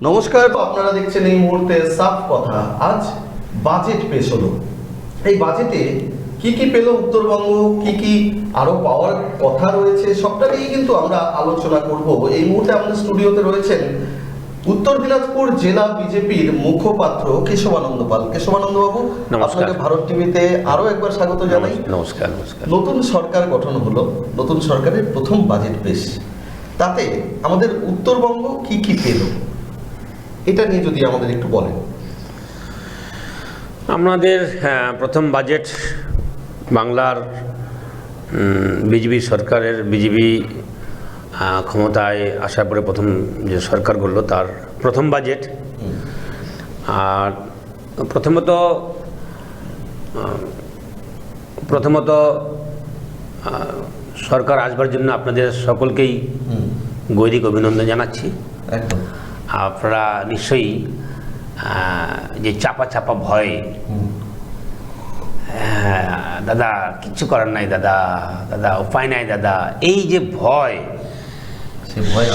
নমস্কার, আপনারা দেখছেন এই মুহূর্তে সাফ কথা। আজ বাজেট পেশ হলো। এই বাজেটে কি কি পেল উত্তরবঙ্গ, কি কি আরো পাওয়ার কথা রয়েছে, সবটা নিয়ে কিন্তু আমরা আলোচনা করব। এই মুহূর্তে আমাদের স্টুডিওতে রয়েছেন উত্তর দিনাজপুর জেলা বিজেপির মুখপাত্র কেশবানন্দ পাল। কেশবানন্দ বাবু, আপনাকে ভারত টিভিতে আরো একবার স্বাগত জানাই। নমস্কার। নতুন সরকার গঠন হলো, নতুন সরকারের প্রথম বাজেট পেশ, তাতে আমাদের উত্তরবঙ্গ কি কি পেল, এটা নিয়ে যদি আমাদের একটু বলেন। আমাদের প্রথম বাজেট বাংলার বিজেপি সরকারের বিজেপি ক্ষমতায় আসার পরে প্রথম যে সরকার করলো তার প্রথম বাজেট। আর প্রথমত সরকার আসবার জন্য আপনাদের সকলকেই গৈরিক অভিনন্দন জানাচ্ছি। একদম। আপনারা নিশ্চয়ই যে চাপা ভয়, দাদা কিচ্ছু করার নাই, দাদা উপায় নাই, দাদা, এই যে ভয়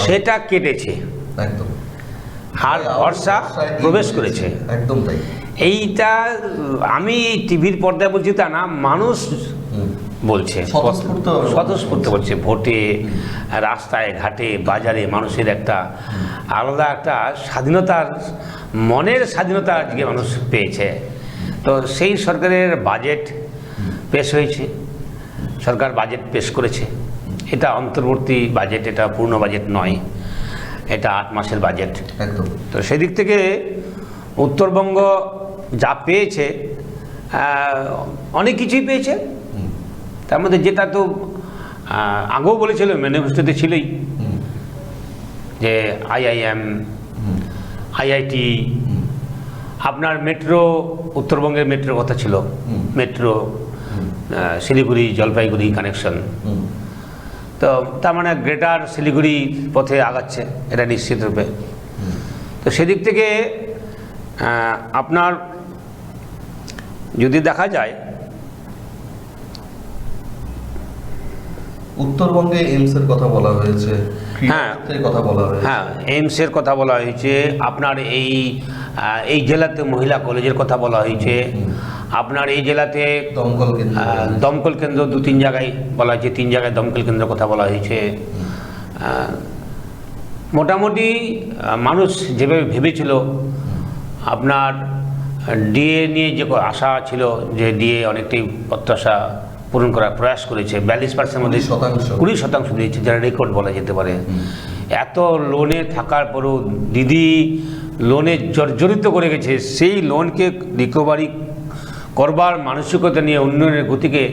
সেটা কেটেছে, একদম, আর ভরসা প্রবেশ করেছে। একদম তাই। এইটা আমি টিভির পর্দায় বলছি তা না, মানুষ বলছে, স্বতঃস্ফূর্ত বলছে। ভোটে, রাস্তায় ঘাটে, বাজারে মানুষের একটা আলাদা একটা স্বাধীনতার, মনের স্বাধীনতা আজকে মানুষ পেয়েছে। তো সেই সরকারের বাজেট পেশ হয়েছে, সরকার বাজেট পেশ করেছে। এটা অন্তর্বর্তী বাজেট, এটা পূর্ণ বাজেট নয়, এটা 8 মাসের বাজেট। একদম। তো সেদিক থেকে উত্তরবঙ্গ যা পেয়েছে, অনেক কিছুই পেয়েছে। তার মধ্যে যেটা তো আগেও বলেছিল, ম্যানিফেস্টোতে ছিলই, যে IIM, IIT, আপনার মেট্রো, উত্তরবঙ্গের মেট্রোর কথা ছিল, মেট্রো শিলিগুড়ি জলপাইগুড়ি কানেকশন। তো তার মানে গ্রেটার শিলিগুড়ি পথে আগাচ্ছে, এটা নিশ্চিত রূপে। তো সেদিক থেকে আপনার যদি দেখা যায়, উত্তরবঙ্গে এইমসের কথা বলা হয়েছে, কথা বলা হয়েছে। হ্যাঁ, এইমসের কথা বলা হয়েছে। আপনার এই জেলাতে মহিলা কলেজের কথা বলা হয়েছে। আপনার এই জেলাতে দমকল কেন্দ্র 2-3 জায়গায় বলা হয়েছে, 3 জায়গায় দমকল কেন্দ্রের কথা বলা হয়েছে। মোটামুটি মানুষ যেভাবে ভেবেছিল, আপনার ডিএ নিয়ে যে আশা ছিল, যে ডিএ অনেকটাই প্রত্যাশা পূরণ করার প্রয়াস করেছে। 42% মধ্যে 20% দিয়েছে, যারা রেকর্ড বলা যেতে পারে। এত লোনে থাকার পরও দিদি লোনে জর্জরিত করে গেছে, সেই লোনকে রিকভারি করবার মানসিকতা নিয়ে উন্নয়নের গতিকে,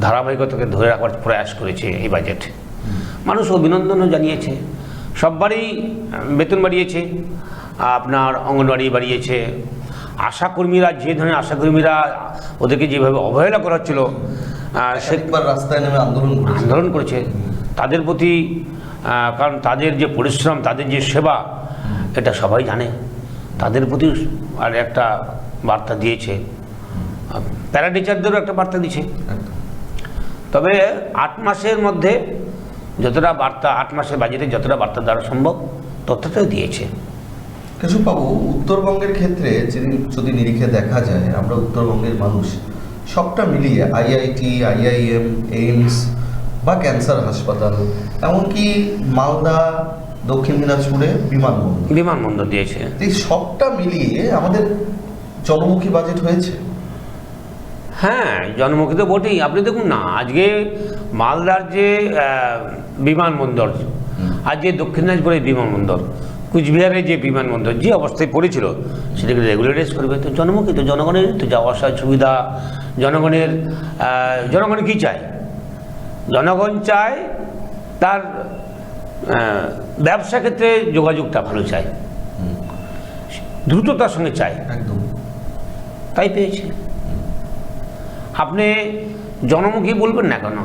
ধারাবাহিকতাকে ধরে রাখার প্রয়াস করেছে এই বাজেট। মানুষ অভিনন্দনও জানিয়েছে, সববারই বেতন বাড়িয়েছে, আপনার অঙ্গনওয়াড়ি বাড়িয়েছে। আশাকর্মীরা, যে ধরনের আশাকর্মীরা, ওদেরকে যেভাবে অবহেলা করা হচ্ছিল, সেবার রাস্তায় নেমে আন্দোলন করেছে তাদের প্রতি, কারণ তাদের যে পরিশ্রম, তাদের যে সেবা, এটা সবাই জানে। তাদের প্রতি আর একটা বার্তা দিয়েছে, প্যারাটিচারদেরও একটা বার্তা দিয়েছে। তবে 8 মাসের মধ্যে যতটা বার্তা, 8 মাসের বাজেটে যতটা বার্তা দেওয়া সম্ভব ততটাও দিয়েছে। কেশববাবু, উত্তরবঙ্গের ক্ষেত্রে যদি নিরিখে দেখা যায়, আমরা উত্তরবঙ্গের মানুষ সবটা মিলিয়ে IIT, IIM, এইমস বা ক্যান্সার হাসপাতাল, এমনকি মালদা, দক্ষিণ দিনাজপুরে বিমানবন্দর দিয়েছে। এই সবটা মিলিয়ে আমাদের জনমুখী বাজেট হয়েছে। হ্যাঁ, জনমুখী তো বটেই। আপনি দেখুন না, আজকে মালদার যে বিমানবন্দর, আর যে দক্ষিণ দিনাজপুরের বিমানবন্দর, কুচবিহারের যে বিমানবন্দর যে অবস্থায় পড়েছিল, সেটাকে রেগুলারাইজ করবে। তো জনমুখী, তো জনগণের তো যাওয়া আসার সুবিধা, জনগণ কী চায়? জনগণ চায় তার ব্যবসা ক্ষেত্রে যোগাযোগটা ভালো চায়, দ্রুততার সঙ্গে চায়, একদম তাই পেয়েছে। আপনি জনমুখী বলবেন না কেন?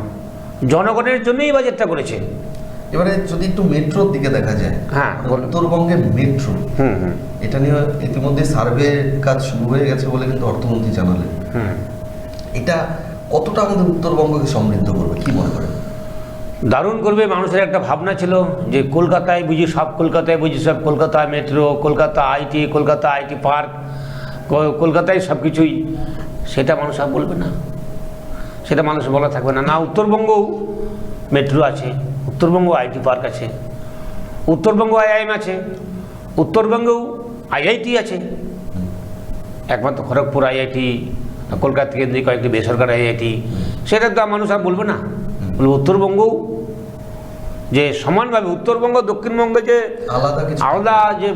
জনগণের জন্যই বাজেটটা করেছে। এবারে যদি একটু মেট্রোর দিকে দেখা যায়, হ্যাঁ, উত্তরবঙ্গের মেট্রো, এটা নিয়ে ইতিমধ্যে সার্ভে কাজ শুরু হয়ে গেছে বলে কিন্তু অর্থমন্ত্রী জানালেন। এটা কতটা আমাদের উত্তরবঙ্গকে সমৃদ্ধ করবে, কি মনে করেন? দারুণ করবে মানুষের একটা ভাবনা ছিল যে কলকাতায় বুঝি সব, কলকাতায় মেট্রো, কলকাতা আইটি পার্ক, কলকাতায় সব কিছুই, সেটা মানুষ আর বলবে না, সেটা মানুষ বলা থাকবে না। না, উত্তরবঙ্গও মেট্রো আছে, উত্তরবঙ্গ আইটি পার্ক আছে, উত্তরবঙ্গ আইআইএম আছে, উত্তরবঙ্গেও আইআইটি আছে, একমাত্র খড়গপুর আইআইটি, কলকাতা কেন্দ্রিক কয়েকটি বেসরকারি আইআইটি, সেটা তো মানুষ আর বলবে না। বলবে উত্তরবঙ্গও যে সমানভাবে, উত্তরবঙ্গ দক্ষিণবঙ্গে যে আলাদা যে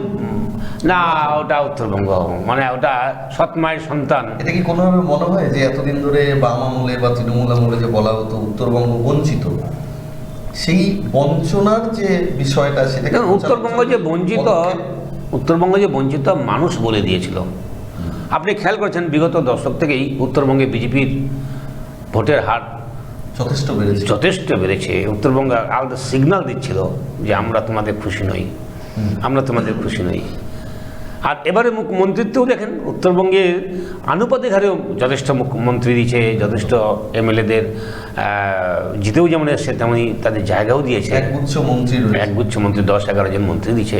না, ওটা উত্তরবঙ্গ মানে ওটা সৎ মায়ের সন্তান। এটা কি কোনোভাবে মনে হয় যে এতদিন ধরে বাম আমলে বা তৃণমূল আমলে যে বলা হতো উত্তরবঙ্গ বঞ্চিত, সেই বঞ্চনার যে বিষয়টা সেটা উত্তরবঙ্গ যে বঞ্চিত মানুষ বলে দিয়েছিল। আপনি খেয়াল করেছেন বিগত দশক থেকেই উত্তরবঙ্গে বিজেপির ভোটের হার যথেষ্ট বেড়েছে। উত্তরবঙ্গ আলাদা সিগন্যাল দিচ্ছিল যে আমরা তোমাদের খুশি নই। আর এবারে মন্ত্রিত্বও দেখেন উত্তরবঙ্গের আনুপাতিক হারেও যথেষ্ট মন্ত্রী দিয়েছে, যথেষ্ট এমএলএদের জিতেও যেমন এসছে তেমনি তাদের জায়গাও দিয়েছে, একগুচ্ছ মন্ত্রী 10-11 জন মন্ত্রী দিয়েছে।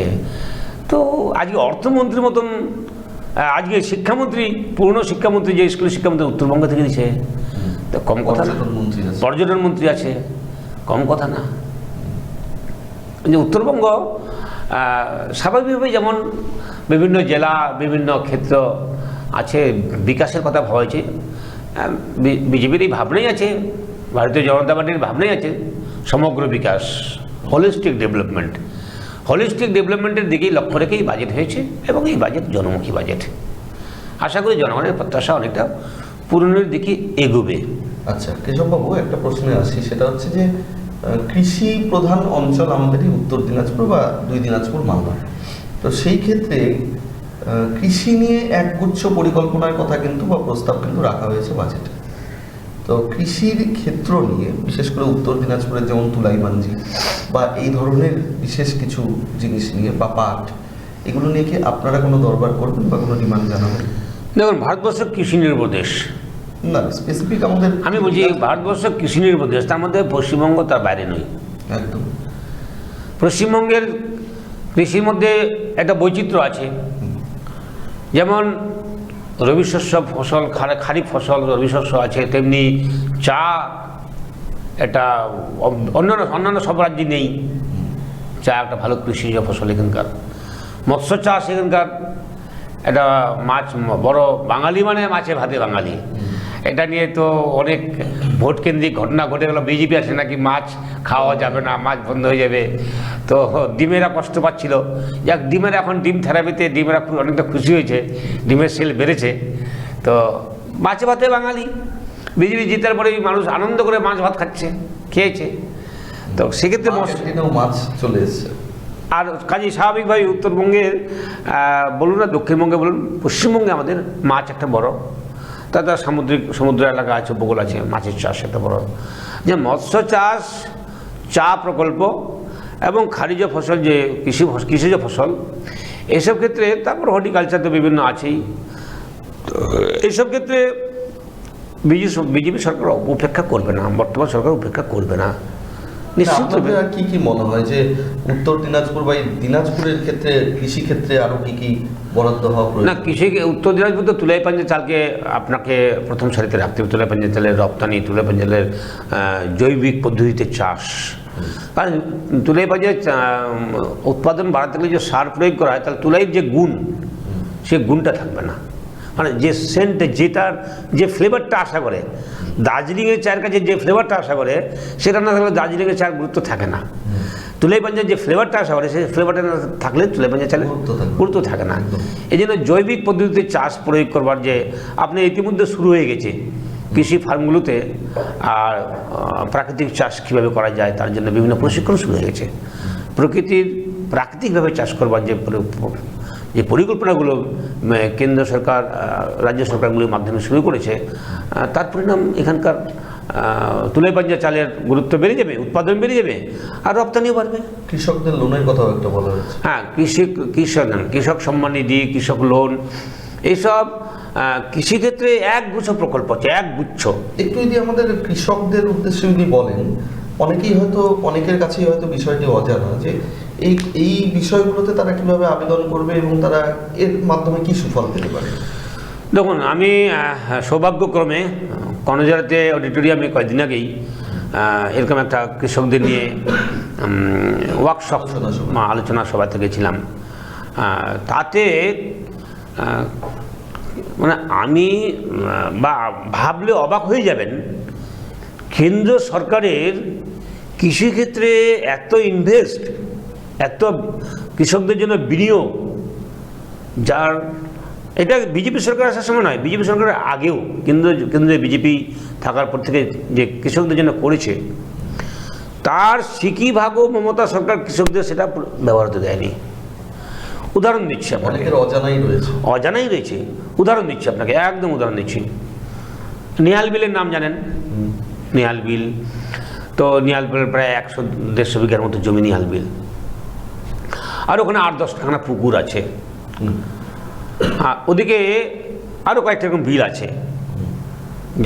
তো আজকে অর্থমন্ত্রীর মতন, আজকে শিক্ষামন্ত্রী, পুরনো শিক্ষামন্ত্রী যে স্কুলের শিক্ষামন্ত্রী উত্তরবঙ্গ থেকে দিয়েছে, তো কম কথা না। পর্যটন মন্ত্রী আছে, কম কথা না। যে উত্তরবঙ্গ স্বাভাবিকভাবে যেমন বিভিন্ন জেলা, বিভিন্ন ক্ষেত্র আছে, বিকাশের কথা ভাবা হয়েছে, বিজেপির এই ভাবনাই আছে, ভারতীয় জনতা পার্টির ভাবনাই আছে সমগ্র বিকাশ, হোলিস্টিক ডেভেলপমেন্টের দিকেই লক্ষ্য রেখেই বাজেট হয়েছে, এবং এই বাজেট জনমুখী বাজেট। আশা করি জনগণের প্রত্যাশা অনেকটা পূরণের দিকে এগোবে। আচ্ছা কেশববাবু, একটা প্রশ্নে আসি, সেটা হচ্ছে যে কৃষি প্রধান অঞ্চল আমাদেরই উত্তর দিনাজপুর বা 2 দিনাজপুর মালদা, তো সেই ক্ষেত্রে কৃষি নিয়ে একগুচ্ছ পরিকল্পনার কথা কিন্তু বা প্রস্তাব কিন্তু রাখা হয়েছে বাজেটে। তো কৃষির ক্ষেত্র নিয়ে বিশেষ করে উত্তর দিনাজপুরের যেমন তুলাইমাঞ্জি বা এই ধরনের বিশেষ কিছু জিনিস নিয়ে বা পাট, এগুলো নিয়ে কি আপনারা কোনো দরবার করবেন বা কোনো ডিমান্ড জানাবেন? দেখুন, ভারতবর্ষ কৃষি নির্ভর দেশ না, স্পেসিফিক আমাদের, আমি বলছি ভারতবর্ষ কৃষি নির্ভর দেশ, তার মধ্যে পশ্চিমবঙ্গ তার বাইরে নয়। একদম পশ্চিমবঙ্গের কৃষির মধ্যে একটা বৈচিত্র্য আছে, যেমন রবি শস্য ফসল, খারিফ ফসল রবি শস্য আছে, তেমনি চা, এটা অন্যান্য সব রাজ্যে নেই। চা একটা ভালো কৃষিজ ফসল এখানকার। মৎস্য চাষ এখানকার এটা, মাছ, বড় বাঙালি মানে মাছে ভাতে বাঙালি, এটা নিয়ে তো অনেক ভোট কেন্দ্রিক ঘটনা ঘটে গেল। বিজেপি আসে নাকি মাছ খাওয়া যাবে না, মাছ বন্ধ হয়ে যাবে, তো ডিমেরা কষ্ট পাচ্ছিল। যাক, ডিমেরা এখন ডিম থেরাপিতে ডিমেরা অনেকটা খুশি হয়েছে, ডিমের সেল বেড়েছে। তো মাছে ভাতে বাঙালি, বিজেপি জিতার পরে মানুষ আনন্দ করে মাছ ভাত খেয়েছে। তো সেক্ষেত্রে মাছ চলে এসছে। আর কাজেই স্বাভাবিকভাবে উত্তরবঙ্গের বলুন না দক্ষিণবঙ্গে বলুন, পশ্চিমবঙ্গে আমাদের মাছ একটা বড়, তাছাড়া সমুদ্র এলাকা আছে, উপকূল আছে, মাছের চাষ একটা বড়। যে মৎস্য চাষ, চা প্রকল্প এবং খারিজ ফসল, যে কৃষিজ ফসল, এইসব ক্ষেত্রে, তারপর হর্টিকালচার তো বিভিন্ন আছেই। এইসব ক্ষেত্রে বিজেপি সরকার উপেক্ষা করবে না, বর্তমান সরকার উপেক্ষা করবে না। নিশ্চিতভাবে। কি মনে হয় যে উত্তর দিনাজপুর বা দিনাজপুরের ক্ষেত্রে কৃষি ক্ষেত্রে আরো কি বরাদ্দ হওয়া প্রয়োজন? না, উত্তর দিনাজপুর তো তুলাই পাঞ্জের চালকে আপনাকে প্রথম সারিতে রাখতে হবে। তুলাই পাঞ্জের চালের রপ্তানি, তুলাই পাঞ্জের জৈবিক পদ্ধতিতে চাষ, কারণ তুলাই পাঞ্জের উৎপাদন বাড়াতে গেলে যে সার প্রয়োগ করা হয়, তাহলে তুলাইয়ের যে গুণ, সে গুণটা থাকবে না। মানে যে সেন্ট, যেটার যে ফ্লেভারটা আশা করে, দার্জিলিংয়ের চায়ের কাছে যে ফ্লেভারটা আশা করে, সেটা না থাকলে দার্জিলিংয়ের চায়ের গুরুত্ব থাকে না। তুলাই পাঞ্জার যে ফ্লেভারটা আশা করে, সেই ফ্লেভারটা না থাকলে তুলাই পাঞ্জার চালের গুরুত্ব থাকে না। এই জন্য জৈবিক পদ্ধতিতে চাষ প্রয়োগ করবার যে আপনি ইতিমধ্যে শুরু হয়ে গেছে কৃষি ফার্মগুলোতে, আর প্রাকৃতিক চাষ কীভাবে করা যায় তার জন্য বিভিন্ন প্রশিক্ষণ শুরু হয়ে গেছে। প্রাকৃতিকভাবে চাষ করবার যে পরিকল্পনাগুলো কেন্দ্র সরকার, রাজ্য সরকারগুলির মাধ্যমে শুরু করেছে, তার পরিণাম এখানকার তুলাই পাঞ্জা চালের গুরুত্ব বেড়ে যাবে, উৎপাদন বেড়ে যাবে, আর রপ্তানিও বাড়বে। কৃষকদের লোনের কথাও একটা বলা হচ্ছে। হ্যাঁ, কৃষক সম্মান নিধি, কৃষক লোন, এইসব কৃষিক্ষেত্রে একগুচ্ছ প্রকল্প আছে, একগুচ্ছ। একটু যদি আমাদের কৃষকদের উদ্দেশ্যে যদি বলেন, অনেকেই হয়তো, অনেকের কাছেই হয়তো বিষয়টি অজানা যে এই এই বিষয়গুলোতে তারা কিভাবে আবেদন করবে এবং তারা এর মাধ্যমে কি সুফল পেতে পারে। দেখুন, আমি সৌভাগ্যক্রমে কর্ণজোড়াতে অডিটোরিয়ামে কয়েকদিন আগেই এরকম একটা কৃষকদের নিয়ে ওয়ার্কশপ আলোচনা সভা থেকে ছিলাম। তাতে মানে আমি বা ভাবলে অবাক হয়ে যাবেন, কেন্দ্র সরকারের কৃষিক্ষেত্রে এত ইনভেস্ট, এত কৃষকদের জন্য বিনিয়োগ, যার এটা বিজেপি সরকার আসার সময় নয়, বিজেপি সরকারের আগেও কেন্দ্রে বিজেপি থাকার পর থেকে যে কৃষকদের জন্য করেছে, তার সিকি ভাগও মমতা সরকার কৃষকদের সেটা ব্যবহার হতে দেয়নি। উদাহরণ দিচ্ছি আপনাকে, অজানাই রয়েছে। উদাহরণ দিচ্ছি আপনাকে, একদম উদাহরণ দিচ্ছি। নিহাল বিলের নাম জানেন? নিহাল বিল, তো নিহাল বিলের প্রায় 100-150 বিঘার মতো জমি নিহাল বিল, আর ওখানে 8-10 টাকানা পুকুর আছে। ওদিকে আরও কয়েকটা এরকম বিল আছে,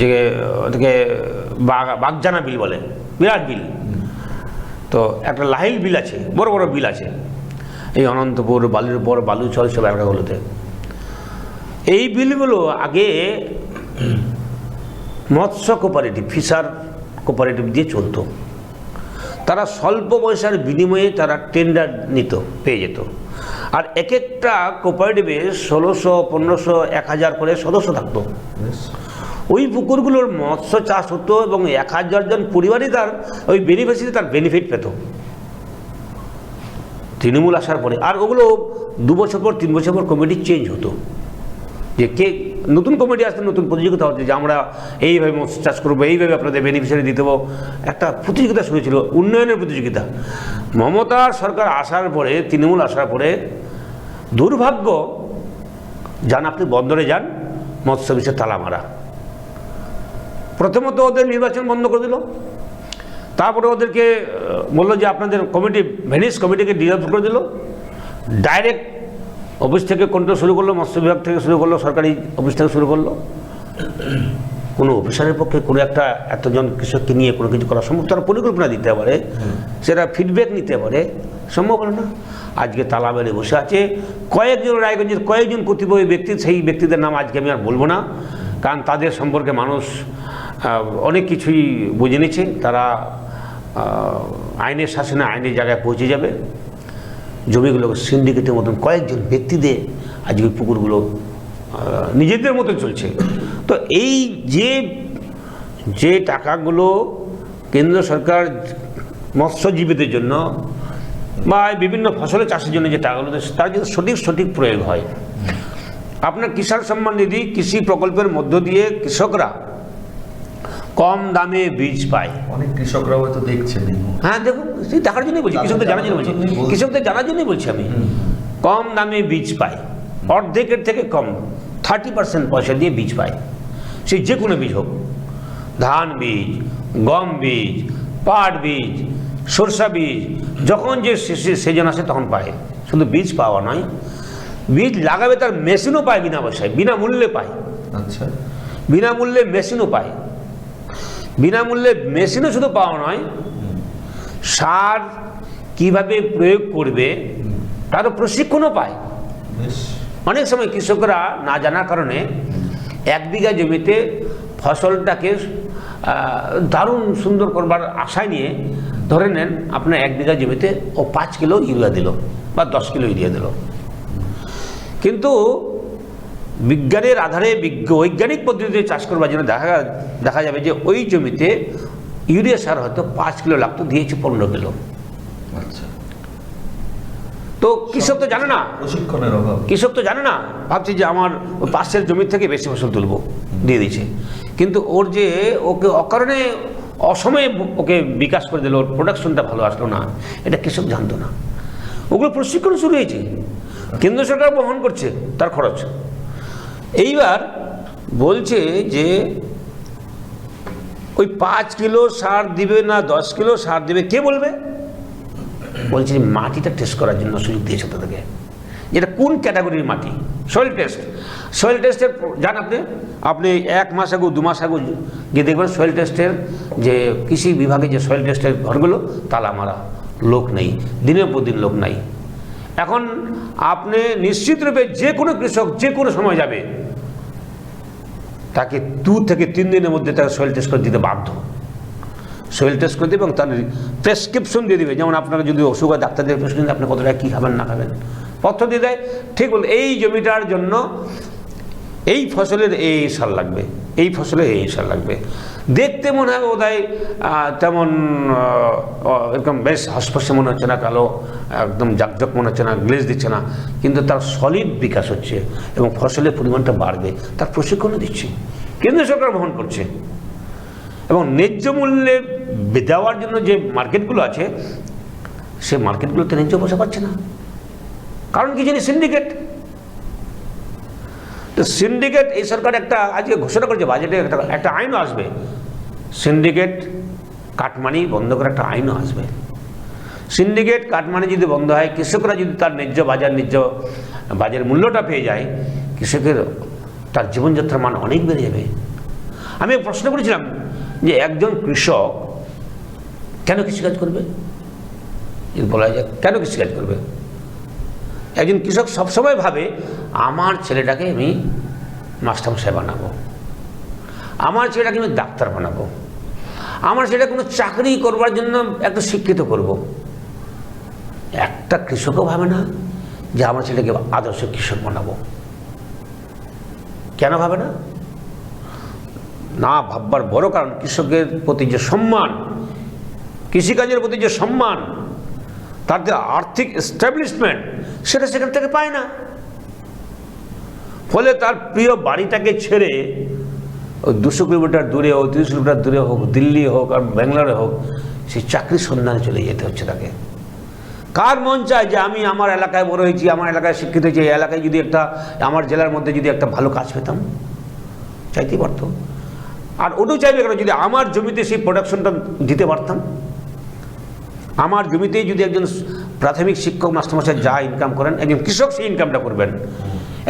যে ওদিকে বাগজানা বিল বলে, বিরাট বিল। তো একটা লাহিল বিল আছে, বড় বড় বিল আছে এই অনন্তপুর, বালুর উপর, বালুচল সব এলাকাগুলোতে। এই বিলগুলো আগে মৎস্য কোঅপারেটিভ, ফিশার কোঅপারেটিভ দিয়ে চলতো। তারা স্বল্প পয়সার বিনিময়ে তারা টেন্ডার নিত, পেয়ে যেত। আর এক একটা কোঅপারেটিভে 1600, 1500, 1000 করে সদস্য থাকতো। ওই পুকুরগুলোর মৎস্য চাষ হতো এবং 1000 জন পরিবারই তার ওই বেনিফিশিয়ারি তার বেনিফিট পেত তৃণমূল আসার পরে। আর ওগুলো 2 বছর পর 3 বছর পর কমিটি চেঞ্জ হতো, যে কে নতুন কমিটি আসতে নতুন প্রতিযোগিতা হচ্ছে, যে আমরা এইভাবে মৎস্য চাষ করবো, এইভাবে আপনাদের বেনিফিশিয়ারি দিতে দেবো। একটা প্রতিযোগিতা শুরু ছিল, উন্নয়নের প্রতিযোগিতা। মমতা সরকার আসার পরে, তৃণমূল আসার পরে দুর্ভাগ্য, যান আপনি বন্দরে যান, মৎস্য বিষয়ে তালা মারা। প্রথমত ওদের নির্বাচন বন্ধ করে দিল, তারপরে ওদেরকে বললো যে আপনাদের কমিটি, ভেনিস কমিটিকে ডিজলভ করে দিল। ডাইরেক্ট অফিস থেকে কন্ট্রোল শুরু করলো, মৎস্য বিভাগ থেকে শুরু করলো, সরকারি অফিস থেকে শুরু করলো। কোনো অফিসারের পক্ষে কোনো একটা এতজন কৃষককে নিয়ে কোনো কিছু করা সম্ভব? তারা পরিকল্পনা দিতে পারে, সেটা ফিডব্যাক নিতে পারে, সম্ভব হলো না। আজকে তালা মেরে বসে আছে কয়েকজন, রায়গঞ্জের কয়েকজন কতিপয় ব্যক্তি, সেই ব্যক্তিদের নাম আজকে আমি আর বলবো না, কারণ তাদের সম্পর্কে মানুষ অনেক কিছুই বুঝে নিচ্ছে। তারা আইনের শাসনে আইনের জায়গায় পৌঁছে যাবে। জমিগুলো সিন্ডিকেটের মতন কয়েকজন ব্যক্তিদের আজকে পুকুরগুলো নিজেদের মতো চলছে। তো এই যে টাকাগুলো কেন্দ্র সরকার মৎস্যজীবীদের জন্য বা বিভিন্ন ফসলের চাষের জন্য যে টাকাগুলো, তার যদি সঠিক প্রয়োগ হয়, আপনার কিষাণ সম্মান নিধি কৃষি প্রকল্পের মধ্য দিয়ে কৃষকরা কম দামে বীজ পায়। অনেক কৃষকরা হয়তো দেখছেন। হ্যাঁ, দেখুন, সেই দেখার জন্যই বলছি, কৃষকদের জানার জন্য বলছি, কৃষকদের জানার জন্যই বলছি আমি। কম দামে বীজ পায়, অর্ধেকের থেকে কম, 30% পয়সা দিয়ে বীজ পায়। সেই যে কোনো বীজ হোক, ধান বীজ, গম বীজ, পাট বীজ, সরষা বীজ, যখন যে সিজন আসে তখন পায়। শুধু বীজ পাওয়া নয়, বীজ লাগাবে তার মেশিনও পায় বিনা পয়সায়, বিনামূল্যে পায়। আচ্ছা, বিনামূল্যে মেশিনও পায়। বিনামূল্যে মেশিনও শুধু পাওয়া নয়, সার কিভাবে প্রয়োগ করবে তারও প্রশিক্ষণও পায়। অনেক সময় কৃষকরা না জানার কারণে 1 বিঘা জমিতে ফসলটাকে দারুণ সুন্দর করবার আশায় নিয়ে, ধরে নেন আপনার 1 বিঘা জমিতে ও 5 কিলো ইউরিয়া দিল বা 10 কিলো ইউরিয়া দিল, কিন্তু বিজ্ঞানের আধারে বৈজ্ঞানিক পদ্ধতিতে চাষ করবার জন্য দেখা যাবে যে ওই জমিতে ইউরিয়া সার হয়তো 5 কিলো লাগতো, দিয়েছে 15 কিলো। আচ্ছা, তো কৃষক তো জানে না, প্রশিক্ষণের অভাব। কৃষক তো জানে না, ভাবছি যে আমার পাশের জমির থেকে বেশি ফসল তুলবো, দিয়ে দিয়েছে। কিন্তু ওর যে ওকে অকারণে অসময়ে ওকে বিকাশ করে দিল, ওর প্রোডাকশনটা ভালো আসলো না, এটা কৃষক জানতো না। ওগুলো প্রশিক্ষণ শুরু হয়েছে, কেন্দ্র সরকার বহন করছে তার খরচ। এইবার বলছে যে ওই 5 কিলো সার দিবে না 10 কিলো সার দিবে, কে বলবে? বলছে মাটিটা টেস্ট করার জন্য সুযোগ দিয়েছে তাদেরকে, যেটা কোন ক্যাটাগরির মাটি। সয়েল টেস্টের যান আপনি 1 মাস আগে 2 মাস আগে গিয়ে দেখবেন সয়েল টেস্টের যে কৃষি বিভাগে যে সয়েল টেস্টের ঘরগুলো তালা মারা, লোক নেই, দিনের পর দিন লোক নাই। এখন আপনি নিশ্চিত রূপে যে কোনো কৃষক যে কোনো সময় যাবে, তাকে 2 থেকে 3 দিনের মধ্যে তাকে সয়েল টেস্ট করে দিতে বাধ্য। সয়েল টেস্ট করে দেবে এবং তার প্রেসক্রিপশন দিয়ে দেবে। যেমন আপনাকে যদি অসুখ হয় ডাক্তারদের প্রেসক্রিপশন আপনি কত টাকা কী খাবেন না খাবেন পথ্য দিয়ে দেয়। ঠিক বল, এই জমিটার জন্য এই ফসলের এই সার লাগবে, এই ফসলের এই সার লাগবে। দেখতে মনে হয় বোধহয় তেমন এরকম বেশ হাসপাসে মনে হচ্ছে না, কালো একদম জাকজক মনে হচ্ছে না, গ্লেজ দিচ্ছে না, কিন্তু তার সলিড বিকাশ হচ্ছে এবং ফসলের পরিমাণটা বাড়বে। তার প্রশিক্ষণও দিচ্ছে, কেন্দ্র সরকার বহন করছে। এবং ন্যায্য মূল্যে দেওয়ার জন্য যে মার্কেটগুলো আছে, সে মার্কেটগুলোতে ন্যায্য বসে পাচ্ছে না। কারণ কি জানি, সিন্ডিকেট। তো সিন্ডিকেট, এই সরকার একটা আজকে ঘোষণা করেছে বাজেটে একটা আইনও আসবে, সিন্ডিকেট কাটমানি বন্ধ করে একটা আইনও আসবে। সিন্ডিকেট কাটমানি যদি বন্ধ হয়, কৃষকরা যদি তার ন্যায্য বাজার মূল্যটা পেয়ে যায়, কৃষকের তার জীবনযাত্রার মান অনেক বেড়ে যাবে। আমি প্রশ্ন করেছিলাম যে একজন কৃষক কেন কৃষিকাজ করবে, যদি বলা যায় কেন কৃষিকাজ করবে। একজন কৃষক সবসময় ভাবে আমার ছেলেটাকে আমি মাস্টারমশাই বানাবো, আমার ছেলেটাকে আমি ডাক্তার বানাবো, আমার ছেলেটা কোনো চাকরি করবার জন্য একটা শিক্ষিত করব। একটা কৃষকও ভাবে না যে আমার ছেলেকে আদর্শ কৃষক বানাবো। কেন ভাবে না? না ভাববার বড় কারণ, কৃষকের প্রতি যে সম্মান, কৃষিকাজের প্রতি যে সম্মান, তার যে আর্থিক এস্টাবলিশমেন্ট, সেটা সেখান থেকে পায় না। ফলে তার প্রিয় বাড়িটাকে ছেড়ে 200 কিলোমিটার দূরে হোক, 30 কিলোমিটার দূরে হোক, দিল্লি হোক আর ব্যাঙ্গালোরে হোক, সেই চাকরির সন্ধানে চলে যেতে হচ্ছে তাকে। কার মন চায় যে আমি আমার এলাকায় বড় হয়েছি, আমার এলাকায় শিক্ষিত হয়েছি, এই এলাকায় যদি একটা, আমার জেলার মধ্যে যদি একটা ভালো কাজ পেতাম, চাইতেই পারত। আর ওটাও চাইবে কেন, যদি আমার জমিতে সেই প্রোডাকশনটা দিতে পারতাম। আমার জমিতেই যদি একজন প্রাথমিক শিক্ষক মাস্টারমশাই যা ইনকাম করেন, একজন কৃষক সেই ইনকামটা করবেন।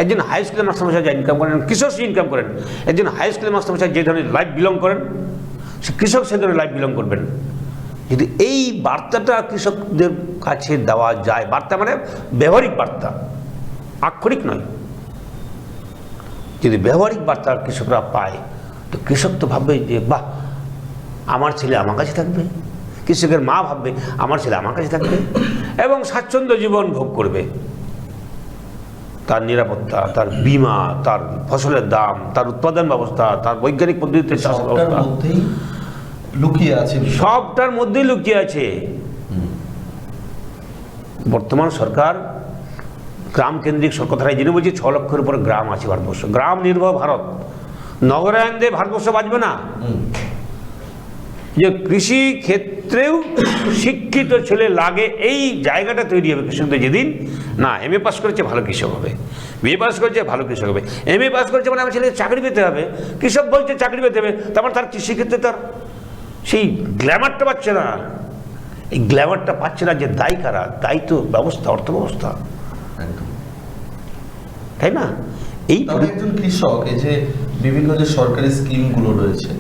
একজন হাই স্কুলের মাস্টারমশাই যা ইনকাম করেন, কৃষক সেই ইনকাম করেন। একজন হাই স্কুলের মাস্টারমশাই যে ধরনের লাইফ বিলং করেন, সে কৃষক সে ধরনের লাইফ বিলং করবেন। যদি এই বার্তাটা কৃষকদের কাছে দেওয়া যায়, বার্তা মানে ব্যবহারিক বার্তা, আক্ষরিক নয়, যদি ব্যবহারিক বার্তা কৃষকরা পায়, তো কৃষক তো ভাববে যে বাহ, আমার ছেলে আমার কাছে থাকবে। কৃষকের মা ভাববে আমার ছেলে আমার কাছে থাকবে এবং স্বাচ্ছন্দ্য জীবন ভোগ করবে। তার নিরাপত্তা, তার বীমা, তার ফসলের দাম, তার উৎপাদন ব্যবস্থা, তার বৈজ্ঞানিক পদ্ধতিতে চাষ ব্যবস্থা লুকিয়ে আছে, সবটার মধ্যেই লুকিয়ে আছে। বর্তমান সরকার গ্রাম কেন্দ্রিক কথাটাই জেনে বলছি, 6 লক্ষের উপরে গ্রাম আছে ভারতবর্ষ, গ্রাম নির্ভর ভারত। নগরায়ন দিয়ে ভারতবর্ষ বাঁচবে না। যে কৃষি ক্ষেত্রেও শিক্ষিত ছেলে লাগে, এই জায়গাটা তৈরি হবে কৃষকদের। যেদিন না MA পাস করেছে ভালো কৃষক হবে, BA পাস করেছে ভালো কৃষক হবে, MA পাস করেছে মানে আমার ছেলেকে চাকরি পেতে হবে, কৃষক বলছে চাকরি পেতে হবে, তারপর তার কৃষিক্ষেত্রে তার সেই গ্ল্যামারটা পাচ্ছে না। এই গ্ল্যামারটা পাচ্ছে না যে দায়ী কারা? দায়ী তো ব্যবস্থা, অর্থ ব্যবস্থা, তাই না? এই একজন কৃষক, এই যে বিভিন্ন যে সরকারি স্কিমগুলো রয়েছে,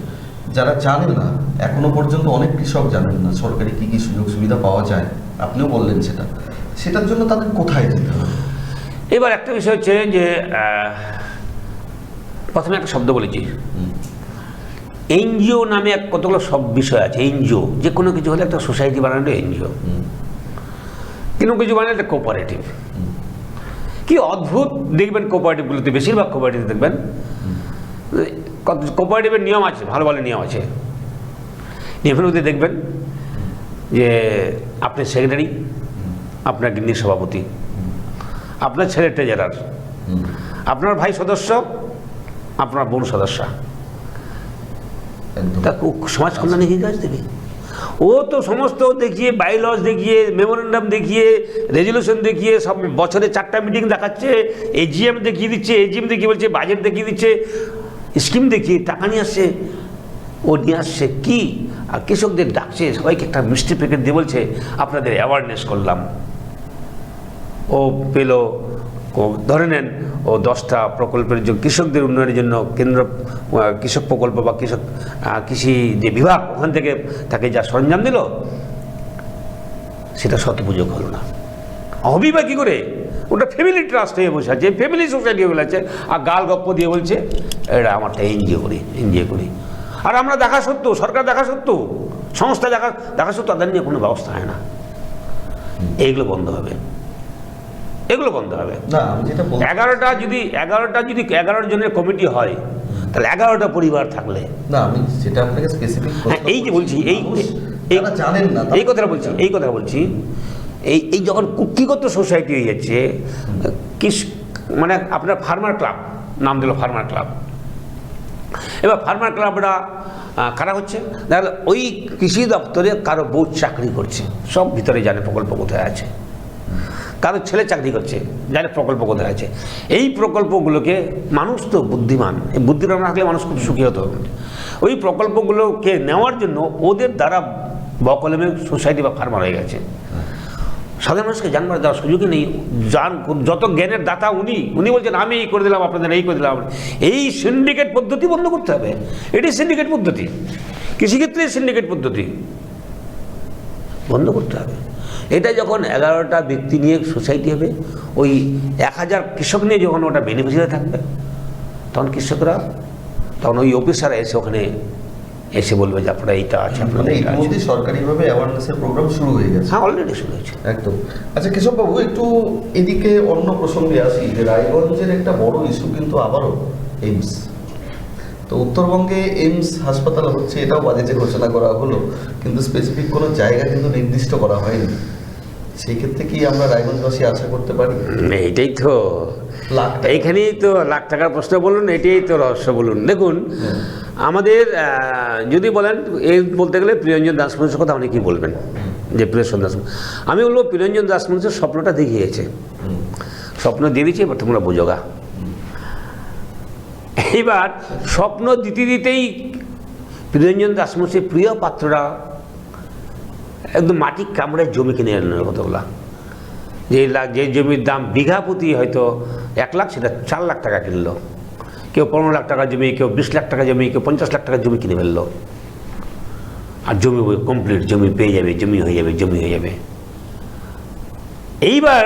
যারা জানেন না, এখনো পর্যন্ত অনেক কৃষক জানেন না সরকারি কি কি সুযোগ সুবিধা পাওয়া যায়, আপনিও বললেন সেটার জন্য তাদের কোথায় যেতে হবে? এবার একটা বিষয় হচ্ছে যে প্রথমে একটা শব্দ বলেছি, NGO নামে কতগুলো সব বিষয় আছে। NGO যে কোনো কিছু হলে একটা সোসাইটি বানানো NGO, কিন্তু কিছু বানালে একটা কোঅপারেটিভ। কি অদ্ভুত দেখবেন কোঅপারেটিভগুলোতে, বেশিরভাগ কোঅপারেটিভ দেখবেন কোঅপারেটিভের নিয়ম আছে, ভালো ভালো নিয়ম আছে। নিয়মের মধ্যে দেখবেন যে আপনি সেক্রেটারি, আপনার গিন্নির সভাপতি, আপনার ছেলে ট্রেজারার, আপনার ভাই সদস্য, আপনার বোন সদস্যা। তা সমাজ কল্যাণে কি কাজ দেবে? ও তো সমস্ত দেখিয়ে, বাইলস দেখিয়ে, মেমোরেন্ডাম দেখিয়ে, রেজলিউশন দেখিয়ে, সব বছরে 4টা মিটিং দেখাচ্ছে, AGM দেখিয়ে দিচ্ছে, AGM দেখিয়ে বলছে, বাজেট দেখিয়ে দিচ্ছে, স্কিম দেখিয়ে টাকা নিয়ে আসছে। ও নিয়ে আসছে কি, আর কৃষকদের ডাকছে, সবাইকে একটা মিষ্টি প্যাকেট দিয়ে বলছে আপনাদের অ্যাওয়ারনেস করলাম। ও পেল, ও ধরে নেন, ও ও 10টা প্রকল্পের জন্য কৃষকদের উন্নয়নের জন্য কেন্দ্র কৃষক প্রকল্প বা কৃষি যে বিভাগ ওখান থেকে তাকে যা সরঞ্জাম দিল সেটা সদুপযোগ হলো না। হবি বা কী করে? ওটা ফ্যামিলি ট্রাস্ট হয়ে বসে আছে, ফ্যামিলি সোসাইটি হয়ে বলেছে, আর গাল গপ্প দিয়ে বলছে এটা আমারটা এনজিও করি। আর আমরা দেখা সত্ত্বেও, সরকার দেখা সত্ত্বেও, সংস্থা দেখা সত্ত্বেও তাদের নিয়ে কোনো ব্যবস্থা হয় না। এইগুলো বন্ধ হবে, এগুলো বন্ধ হবে। না, আমি যেটা বলছি 11 জনের কমিটি হয়, তাহলে 11টা পরিবার থাকলে, না আমি যেটা আপনাকে স্পেসিফিক এই যে বলছি জানেন না এই কথাটা বলছি এই যখন কুক্ষিগত সোসাইটি হয়ে যাচ্ছে, মানে আপনার ফার্মার ক্লাব নাম দিল ফার্মার ক্লাব, এবার ফার্মার ক্লাবরা কারা হচ্ছে? তাহলে ওই কৃষি দপ্তরে কারো বউ চাকরি করছে, সব ভিতরে জানে প্রকল্প কোথায় আছে, কারো ছেলে চাকরি করছে, জানে প্রকল্প কোথায় আছে। এই প্রকল্পগুলোকে মানুষ তো বুদ্ধিমান, এই বুদ্ধিমান থাকলে মানুষ খুব সুখী হতো। ওই প্রকল্পগুলোকে নেওয়ার জন্য ওদের দ্বারা বকলমে সোসাইটি বা ফার্মার হয়ে গেছে। সাধারণ মানুষকে জানবার দেওয়ার সুযোগই নেই। যত জ্ঞানের দাতা উনি বলছেন আমি এই করে দিলাম, আপনাদের এই করে দিলাম। এই সিন্ডিকেট পদ্ধতি বন্ধ করতে হবে। এটি সিন্ডিকেট পদ্ধতি, কৃষিক্ষেত্রে সিন্ডিকেট পদ্ধতি বন্ধ করতে হবে। এটা যখন 11টা ব্যক্তি নিয়ে সোসাইটি হবে, ওই 1000 কৃষক নিয়ে যখন ওটা বেনিফিশিয়ারি থাকবে, তখন ওই অফিসাররা এসে ওখানে এসে বলবে যে আপনারা এইটা আছে, মানে ইতিমধ্যে সরকারিভাবে অ্যাওয়ারনেসের প্রোগ্রাম শুরু হয়ে গেছে। হ্যাঁ, অলরেডি শুরু হয়েছে একদম। আচ্ছা কেশববাবু, একটু এদিকে অন্য প্রসঙ্গে আসি, যে রায়গঞ্জের একটা বড় ইস্যু কিন্তু আবারও এইমস। তো উত্তরবঙ্গে এইমস হাসপাতাল হচ্ছে, এটাও বাজেটে ঘোষণা করা হলো, কিন্তু স্পেসিফিক কোনো জায়গা কিন্তু নির্দিষ্ট করা হয়নি। সেই ক্ষেত্রে কি আমরা রায়গঞ্জবাসী আশা করতে পারি? এইটাই তো এইখানেই তো লাখ টাকার প্রশ্ন বলুন, এটাই তো রহস্য বলুন। দেখুন, আমাদের যদি বলেন এই বলতে গেলে প্রিয়ঞ্জন দাসমুন্সির কথা অনেকেই বলবেন, যে প্রিয়ঞ্জন দাসমুন্সি, আমি বলবো প্রিয়ঞ্জন দাসমুন্সির স্বপ্নটা দেখিয়েছে, স্বপ্ন দিয়ে দিয়েছে, এবার তোমরা বুঝোগা। এইবার স্বপ্ন দিতেই প্রিয়ঞ্জন দাসমুন্সির প্রিয় পাত্ররা একদম মাটি কামড়ে জমি কিনে আনলো কতগুলা, যে জমির দাম বিঘা প্রতি হয়তো 1 লাখ, সেটা 4 লাখ টাকা কিনলো। কেউ 15 লাখ টাকা জমি, কেউ 20 লাখ টাকা জমি, কেউ 50 লাখ টাকা জমি কিনে ফেললো। আর জমি কমপ্লিট, জমি পেয়ে যাবে, জমি হয়ে যাবে। এইবার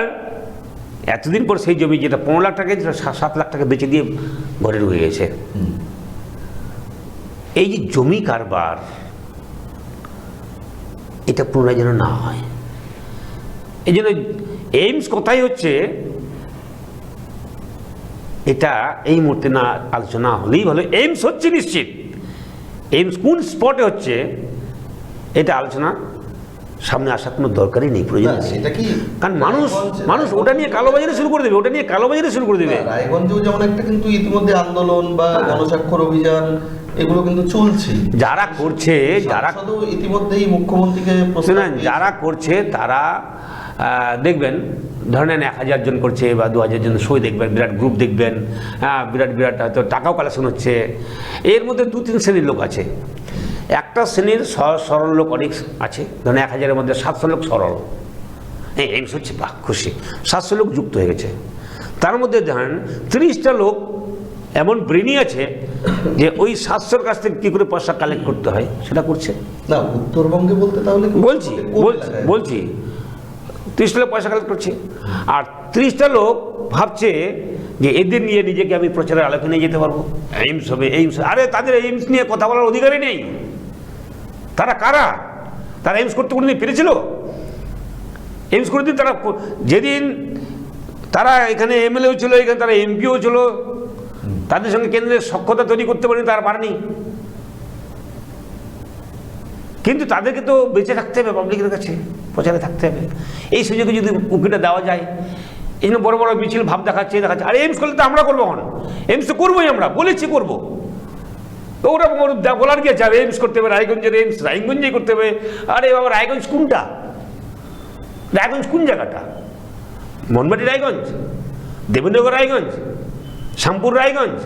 এতদিন পর সেই জমি যেটা 15 লাখ টাকা, 7 লাখ টাকা বেচে দিয়ে ঘরে ঢুকে গেছে। এই যে জমি কারবার, এটা পুনরায় যেন না হয়, এই জন্য এইমস কোথায় হচ্ছে এটা এই মুহূর্তে না আলোচনা হলেই ভালো। এইমস হচ্ছে নিশ্চিত, এইমস কোন স্পটে হচ্ছে এটা আলোচনা সামনে আসার কোনো দরকারই নেই, প্রয়োজন নেই। কারণ মানুষ ওটা নিয়ে কালোবাজারি শুরু করে দেবে, রায়গঞ্জেও যেমন একটা কিন্তু ইতিমধ্যে আন্দোলন বা গণস্বাক্ষর অভিযান এগুলো কিন্তু চলছে। যারা করছে, ইতিমধ্যেই মুখ্যমন্ত্রীকে যারা করছে তারা দেখবেন, ধরেন 1000 জন করছে বা 2000 জন সই দেখবেন, বিরাট গ্রুপ দেখবেন, হ্যাঁ বিরাট হয়তো টাকাও কালেকশন হচ্ছে। এর মধ্যে 2-3 শ্রেণীর লোক আছে। একটা শ্রেণীর সরল লোক অনেক আছে, ধরেন 1000-এর মধ্যে 700 লোক সরল, এইমস হচ্ছে বাহ খুশি, 700 লোক যুক্ত হয়ে গেছে। তার মধ্যে ধরেন 30টা লোক এমন ব্রেনি আছে যে ওই 700-র কাছ থেকে কী করে পয়সা কালেক্ট করতে হয় সেটা করছে। না, উত্তরবঙ্গে বলতে তাহলে বলছি 30টা লোক পয়সা কালেক্ট করছে, আর 30টা লোক ভাবছে যে এদের নিয়ে নিজেকে আমি প্রচারের আলোকে নিয়ে যেতে পারবো, এইমস হবে। আরে তাদের এইমস নিয়ে কথা বলার অধিকারই নেই। তারা কারা? তারা এইমস করতে কোনোদিন পেরেছিল? এইমস করে দিন তারা, যেদিন তারা এখানে এমএলএও ছিল, এখানে তারা এমপিও ছিল, তাদের সঙ্গে কেন্দ্রের সখ্যতা তৈরি করতে পারেনি, তারা পারেনি। কিন্তু তাদেরকে তো বেঁচে থাকতে হবে, পাবলিকের কাছে প্রচারে থাকতে হবে। এই সুযোগে যদি উকিটা দেওয়া যায়, এই জন্য বড় বড় মিছিল ভাব দেখাচ্ছে। আর এইমস করলে তো আমরা করবো, এখন এইমস তো করবোই, আমরা বলেছি করবো। তো ওরা বলার গিয়ে যাবে এইমস করতে হবে, রায়গঞ্জের এইমস রায়গঞ্জেই করতে হবে। আরে বাবা, রায়গঞ্জ কোনটা? রায়গঞ্জ কোন জায়গাটা? মনবাটি রায়গঞ্জ, দেবেন্দ্রনগর রায়গঞ্জ, শ্যামপুর রায়গঞ্জ,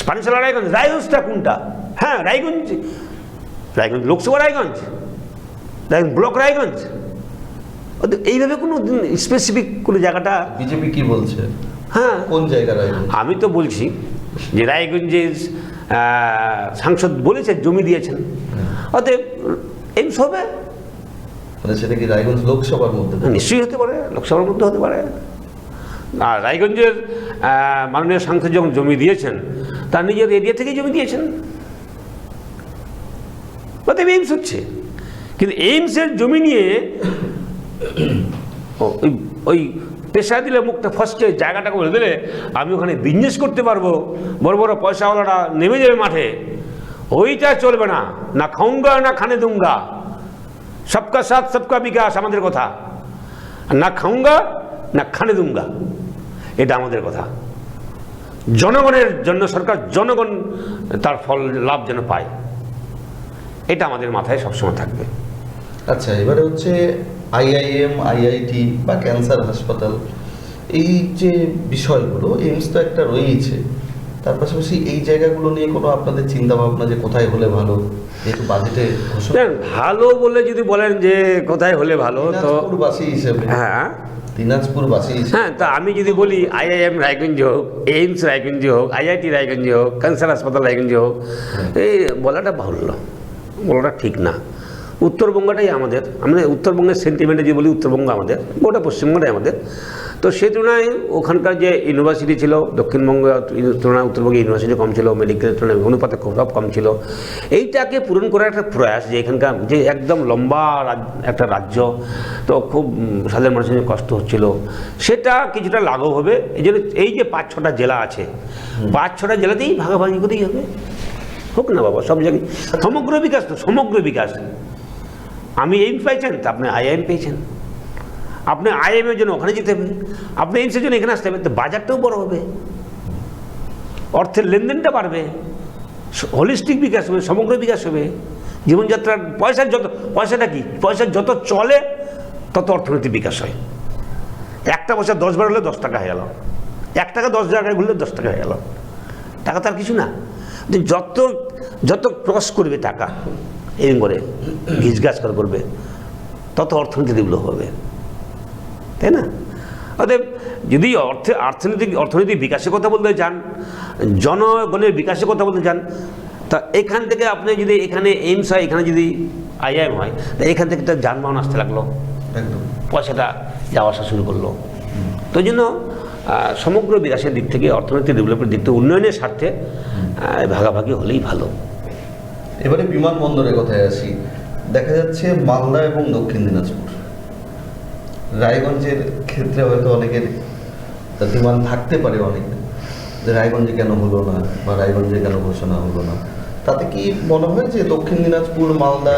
পানিশালা রায়গঞ্জ, রায়গঞ্জটা কোনটা? হ্যাঁ, রায়গঞ্জ লোকসভা রায়গঞ্জ, ব্লক রায়গঞ্জ। এইভাবে কোনো স্পেসিফিক কোনো জায়গাটা বিজেপি কি বলছে? হ্যাঁ, কোন জায়গা রায়গঞ্জ? আমি তো বলছি যে রায়গঞ্জের সাংসদ বলেছে জমি দিয়েছেন, অতএব এইমস হবে। মানে সেটা কি রায়গঞ্জ লোকসভার মধ্যে? নিশ্চয়ই হতে পারে, লোকসভার মধ্যে হতে পারে। আর রায়গঞ্জের মাননীয় সাংসদ যখন জমি দিয়েছেন তার নিজের এরিয়া থেকেই জমি দিয়েছেন, অতএব এইমস হচ্ছে। কিন্তু এইমসের জমি নিয়ে ওই পেশা দিলে মুখটা ফসকে জায়গাটাকে বলে দিলে আমি ওখানে বিজনেস করতে পারবো, বড় বড় পয়সাওয়ালারা নেমে যাবে মাঠে, ওইটা চলবে না। না খাউঙ্গা না খানে দুঙ্গা, সবকা সাথ সবকা বিকাশ আমাদের কথা। না খাউঙ্গা না খানে দুঙ্গা, এটা আমাদের কথা। জনগণের জন্য সরকার, জনগণ তার ফল লাভ যেন পায়, এটা আমাদের মাথায় সবসময় থাকবে। আচ্ছা, এবারে হচ্ছে IIM, IIT বা ক্যান্সার হাসপাতাল, এই যে বিষয়গুলো, এইমস তো একটা রয়েছে, তার পাশাপাশি এই জায়গাগুলো নিয়ে কোনো আপনাদের চিন্তা ভাবনা যে কোথায় হলে ভালো, যেহেতু বাজেটে ঘোষণা? ভালো বলে যদি বলেন যে কোথায় হলে ভালো, তো দিনাজপুরবাসী হিসেবে, হ্যাঁ দিনাজপুরবাসী হিসেবে, হ্যাঁ, তা আমি যদি বলি IIM রায়গঞ্জ হোক, এইমস রায়গঞ্জ হোক, IIT রায়গঞ্জ হোক, ক্যান্সার হাসপাতাল রায়গঞ্জ হোক, এই বলাটা বাহুল্য, বলাটা ঠিক না। উত্তরবঙ্গটাই আমাদের, আমরা উত্তরবঙ্গের সেন্টিমেন্টে যে বলি উত্তরবঙ্গ আমাদের, গোটা পশ্চিমবঙ্গটাই আমাদের। তো সেই তুলনায় ওখানকার যে ইউনিভার্সিটি ছিল, দক্ষিণবঙ্গের তুলনায় উত্তরবঙ্গে ইউনিভার্সিটি কম ছিল, মেডিকেলের তুলনায় অনুপাতে খুব কম ছিল। এইটাকে পূরণ করার একটা প্রয়াস, যে এখানকার যে একদম লম্বা একটা রাজ্য, তো খুব সাধারণ মানুষের কষ্ট হচ্ছিল, সেটা কিছুটা লাঘব হবে। এই জন্য এই যে 5-6টা জেলা আছে, 5-6টা জেলাতেই ভাগাভাগি করেই হবে, হোক না বাবা, সব জায়গায় সমগ্র বিকাশ। তো সমগ্র বিকাশ, আমি এইমস পাইছেন তা আপনি IIM পেয়েছেন, আপনি IIM এর জন্য ওখানে যেতে হবে, আপনি এইমসের জন্য এখানে আসতে হবে, তো বাজারটাও বড় হবে, অর্থের লেনদেনটা বাড়বে, হোলিস্টিক বিকাশ হবে, সমগ্র বিকাশ হবে, জীবনযাত্রার পয়সাটা কি, পয়সা যত চলে তত অর্থনৈতিক বিকাশ হয়। একটা পয়সা 10 বার হলে 10 টাকা হয়ে গেল, 1 টাকা 10 জায়গায় ঘুরলে 10 টাকা হয়ে গেল। টাকা তার কিছু না, যত যত ক্রস করবে টাকা এরকম করে ঘিচগাছ করে করবে, তত অর্থনীতি ডেভেলপ হবে, তাই না? অতএব যদি অর্থনৈতিক বিকাশের কথা বলতে চান, জনগণের বিকাশের কথা বলতে চান, তা এখান থেকে আপনি যদি এখানে এইমস হয়, এখানে যদি IIM হয়, তা এখান থেকে তার যানবাহন আসতে লাগলো, একদম পয়সাটা যাওয়া আসা শুরু করলো। তো জন্য সমগ্র বিকাশের দিক থেকে, অর্থনৈতিক ডেভেলপের দিক থেকে, উন্নয়নের স্বার্থে ভাগাভাগি হলেই ভালো। এবারে বিমানবন্দরের কথায় আসি। দেখা যাচ্ছে মালদা এবং দক্ষিণ দিনাজপুর, রায়গঞ্জের ক্ষেত্রে হয়তো অনেকের ডিমান্ড থাকতে পারে অনেক, যে রায়গঞ্জে কেন হলো না বা রায়গঞ্জে কেন ঘোষণা হলো না। তাতে কি মনে হয় যে দক্ষিণ দিনাজপুর, মালদা,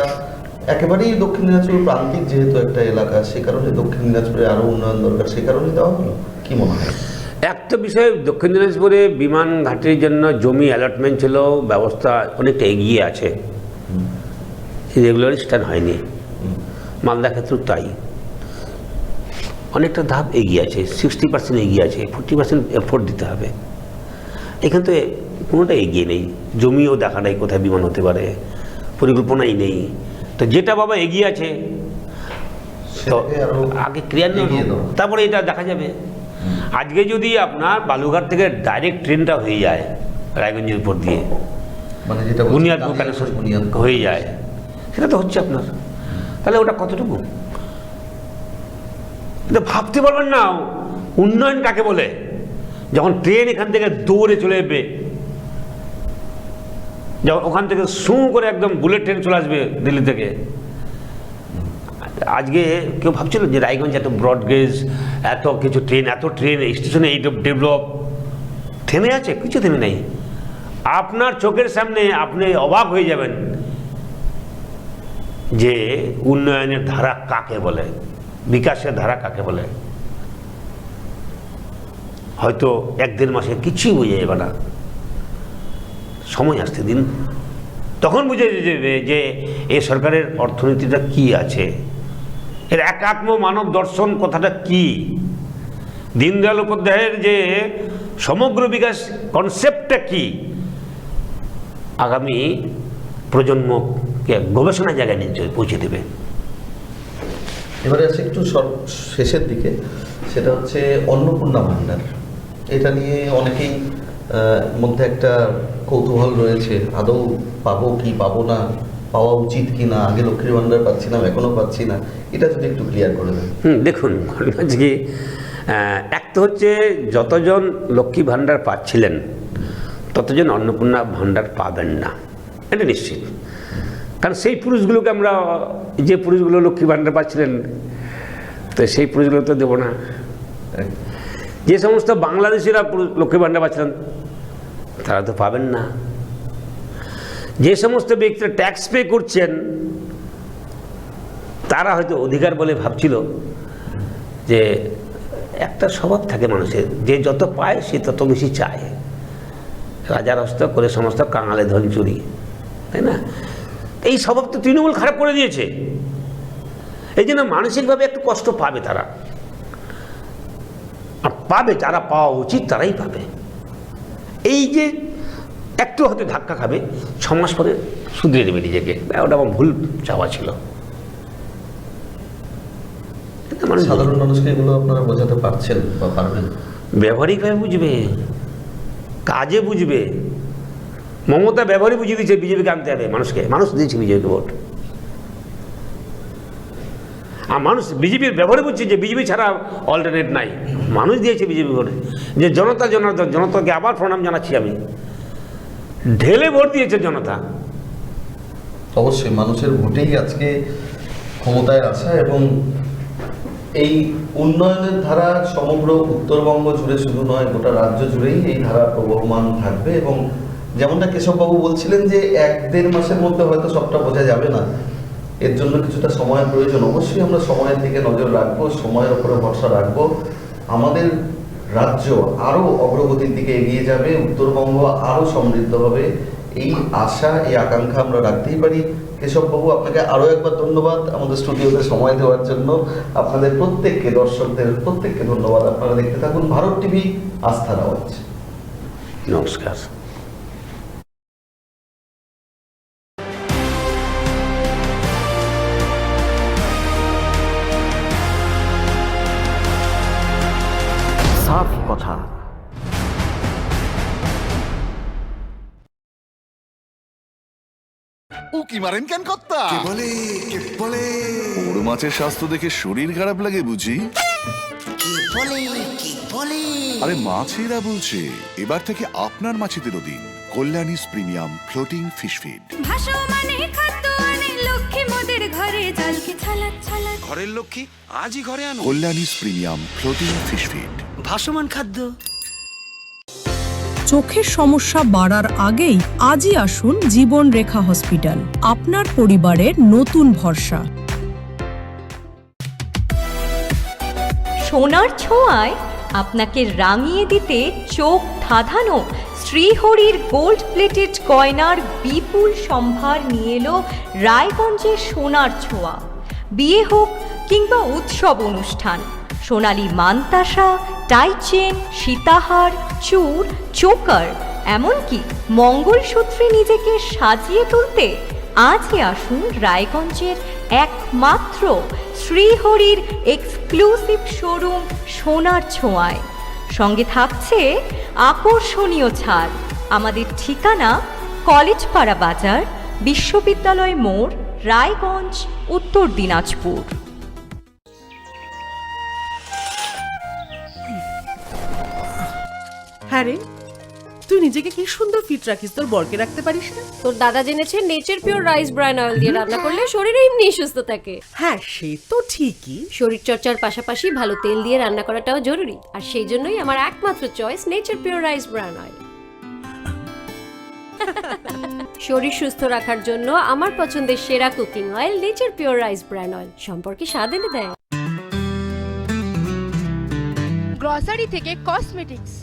একেবারেই দক্ষিণ দিনাজপুর প্রান্তিক যেহেতু একটা এলাকা, সে কারণে দক্ষিণ দিনাজপুরে আরও উন্নয়ন দরকার, সে কারণে দেওয়া হলো? কি মনে হয়? একটা বিষয়, দক্ষিণ দিনাজপুরে বিমান ঘাটির জন্য জমি অ্যালটমেন্ট ছিল, ব্যবস্থা অনেকটা এগিয়ে আছে, রেগুলারাইজেশন হয়নি। মালদা ক্ষেত্রেও তাই, অনেকটা ধাপ এগিয়ে আছে, 60% এগিয়ে আছে, 40% এফোর্ট দিতে হবে। এখান থেকে কোনোটা এগিয়ে নেই, জমিও দেখা নেই কোথায় বিমান হতে পারে, পরিকল্পনাই নেই। তো যেটা বাবা এগিয়ে আছে তো আগে ক্রিয়ান্বয়ন, তারপরে এটা দেখা যাবে। আজকে যদি আপনার বালুঘাট থেকে ডাইরেক্ট ট্রেনটা হয়ে যায় রায়গঞ্জের উপর দিয়ে, মানে যেটা বুনিয়াদপুর কানেকশন হয়ে যায়, সেটা তো হচ্ছে আপনার, তাহলে ওটা কতটুকু এটা ভাবতে পারবেন না। উন্নয়ন কাকে বলে? যখন ট্রেন এখান থেকে দৌড়ে চলে যাবে, যখন ওখান থেকে সু করে একদম বুলেট ট্রেন চলে আসবে দিল্লি থেকে। আজকে কেউ ভাবছিল যে রায়গঞ্জ এত ব্রডগেজ, এত কিছু ট্রেন, এত ট্রেন স্টেশনে এই ডেভেলপ, থেমে আছে? কিছু থেমে নেই। আপনার চোখের সামনে আপনি অবাক হয়ে যাবেন যে উন্নয়নের ধারা কাকে বলে, বিকাশের ধারা কাকে বলে। হয়তো 1-1.5 মাসে কিছুই বুঝে যাবে না, সময় আসতে দিন, তখন বুঝে যাবে যে এই সরকারের অর্থনীতিটা কি আছে, এর একাত্ম মানব দর্শন কথাটা কি, দীনদয়াল উপাধ্যায়ের যে সমগ্র বিকাশ কনসেপ্টটা কি, আগামী প্রজন্মকে গবেষণা জায়গায় নিয়ে পৌঁছে দেবে। এবারে আছে একটু শেষের দিকে, সেটা হচ্ছে অন্নপূর্ণা ভাণ্ডার। এটা নিয়ে অনেকেই মধ্যে একটা কৌতূহল রয়েছে, আদৌ পাবো কি পাবো না, পাওয়া উচিত কি না, আগে লক্ষ্মীর ভাণ্ডার পাচ্ছিলাম এখনো পাচ্ছি না, এটা যদি একটু ক্লিয়ার করে দেন। দেখুন ঘটনা হচ্ছে কি, এক তো হচ্ছে যতজন লক্ষ্মী ভাণ্ডার পাচ্ছিলেন ততজন অন্নপূর্ণা ভাণ্ডার পাবেন না, এটা নিশ্চিত। কারণ সেই পুরুষগুলোকে আমরা, যে পুরুষগুলো লক্ষ্মী ভাণ্ডার পাচ্ছিলেন, তো সেই পুরুষগুলো তো দেবো না। যে সমস্ত বাংলাদেশিরা লক্ষ্মী ভাণ্ডার পাচ্ছিলেন তারা তো পাবেন না। যে সমস্ত ব্যক্তিরা ট্যাক্স পে করছেন তারা হয়তো অধিকার বলে ভাবছিল, যে একটা স্বভাব থাকে মানুষের, যে যত পায় সে তত বেশি চায়, রাজার হস্ত করে সমস্ত কাঙালে ধন চুরি, তাই না? এই স্বভাব তো তৃণমূল খারাপ করে দিয়েছে। এই জন্য মানসিকভাবে একটু কষ্ট পাবে তারা, আর পাবে যারা পাওয়া উচিত তারাই পাবে। এই যে একটু হয়তো ধাক্কা খাবে, 6 মাস পরে শুধরে দেবে নিজেকে, ওটা আমার ভুল চাওয়া ছিল। সাধারণ মানুষকে এগুলো আপনারা বোঝাতে পারছেন বা পারবেন? ব্যবহারিকভাবে বুঝবে, কাজে বুঝবে। মমতা ব্যবহারই বুঝিয়ে দিয়েছে বিজেপিকে আনতে হবে মানুষকে, মানুষ দিয়েছে বিজেপিকে ভোট। আর মানুষ বিজেপির ব্যবহারে বুঝছে যে বিজেপি ছাড়া অল্টারনেট নাই, মানুষ দিয়েছে বিজেপি ভোটে। যে জনতা জনার্দন, জনতাকে আবার প্রণাম জানাচ্ছি আমি, ঢেলে ভোট দিয়েছে জনতা। অবশ্যই মানুষের ভোটেই আজকে ক্ষমতায় আসা, এবং এই উন্নয়নের ধারা সমগ্র উত্তরবঙ্গ জুড়ে শুধু নয়, গোটা রাজ্য জুড়েই এই ধারা প্রবহমান থাকবে। এবং যেমনটা কেশববাবু বলছিলেন যে 1-1.5 মাসের মধ্যে হয়তো সবটা বোঝা যাবে না, এর জন্য কিছুটা সময়ের প্রয়োজন। অবশ্যই আমরা সময়ের দিকে নজর রাখবো, সময়ের উপরে ভরসা রাখবো। আমাদের রাজ্য আরও অগ্রগতির দিকে এগিয়ে যাবে, উত্তরবঙ্গ আরও সমৃদ্ধ হবে, এই আশা, এই আকাঙ্ক্ষা আমরা রাখতেই পারি। কেশববাবু, আপনাকে আরও একবার ধন্যবাদ আমাদের স্টুডিওতে সময় দেওয়ার জন্য। আপনাদের প্রত্যেককে, দর্শকদের প্রত্যেককে ধন্যবাদ। আপনারা দেখতে থাকুন ভারত টিভি, আস্থার আওয়াজ। নমস্কার। সাফ কথা। উকি মারেন কেন কর্তা? কে বলে বড় মাছের স্বাস্থ্য দেখে শরীর খারাপ লাগে বুঝি? আরে মাছেরা বলছে, এবার থেকে আপনার মাছেদেরও দিন কল্যাণীস প্রিমিয়াম ফ্লোটিং ফিশ ফিড। ঘরের লক্ষ্মী আজই ঘরে আনো কল্যাণীস প্রিমিয়াম ফ্লোটিং ফিশ ফিড, ভাসমান খাদ্য। চোখের সমস্যা বাড়ার আগেই আজই আসুন জীবন রেখা হসপিটাল, আপনার পরিবারের নতুন ভরসা। সোনার ছোঁয়ায় আপনাকে রাঙিয়ে দিতে চোখ ধাঁধানো শ্রীহরির গোল্ড প্লেটেড গয়নার বিপুল সম্ভার নিয়ে এলো রায়গঞ্জের সোনার ছোঁয়া। বিয়ে হোক কিংবা উৎসব অনুষ্ঠান, সোনালী মানতাসা, টাইচেন, সীতাহার, চূড়, চোকার, এমনকি মঙ্গলসূত্রে নিজেকে সাজিয়ে তুলতে আজই আসুন রায়গঞ্জের একমাত্র শ্রীহরির এক্সক্লুসিভ শোরুম সোনার ছোঁয়ায়। সঙ্গে থাকছে আকর্ষণীয় ছাড়। আমাদের ঠিকানা কলেজপাড়া বাজার, বিশ্ববিদ্যালয় মোড়, রায়গঞ্জ, উত্তর দিনাজপুর। হ্যাঁ রে, তুই নিজেকে কি সুন্দর ফিট রাখিস, তোর বরকে রাখতে পারিস না? তোর দাদা জেনেছে nature pure rice bran oil দিয়ে রান্না করলে শরীর এমনি সুস্থ থাকে। হ্যাঁ সে তো ঠিকই, শরীর চর্চার পাশাপাশি ভালো তেল দিয়ে রান্না করাটাও জরুরি, আর সেই জন্যই আমার একমাত্র choice nature pure rice bran oil. শরীর সুস্থ রাখার জন্য আমার পছন্দের সেরা cooking oil nature pure rice bran oil, সম্পর্কে স্বাদ এনে দেয়। গ্রসারি থেকে কসমেটিক্স,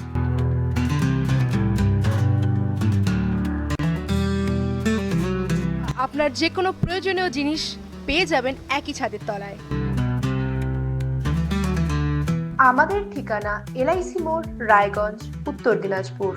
আপনার যে কোনো প্রয়োজনীয় জিনিস পেয়ে যাবেন একই ছাদের তলায়। আমাদের ঠিকানা LIC মোড়, রায়গঞ্জ, উত্তর দিনাজপুর।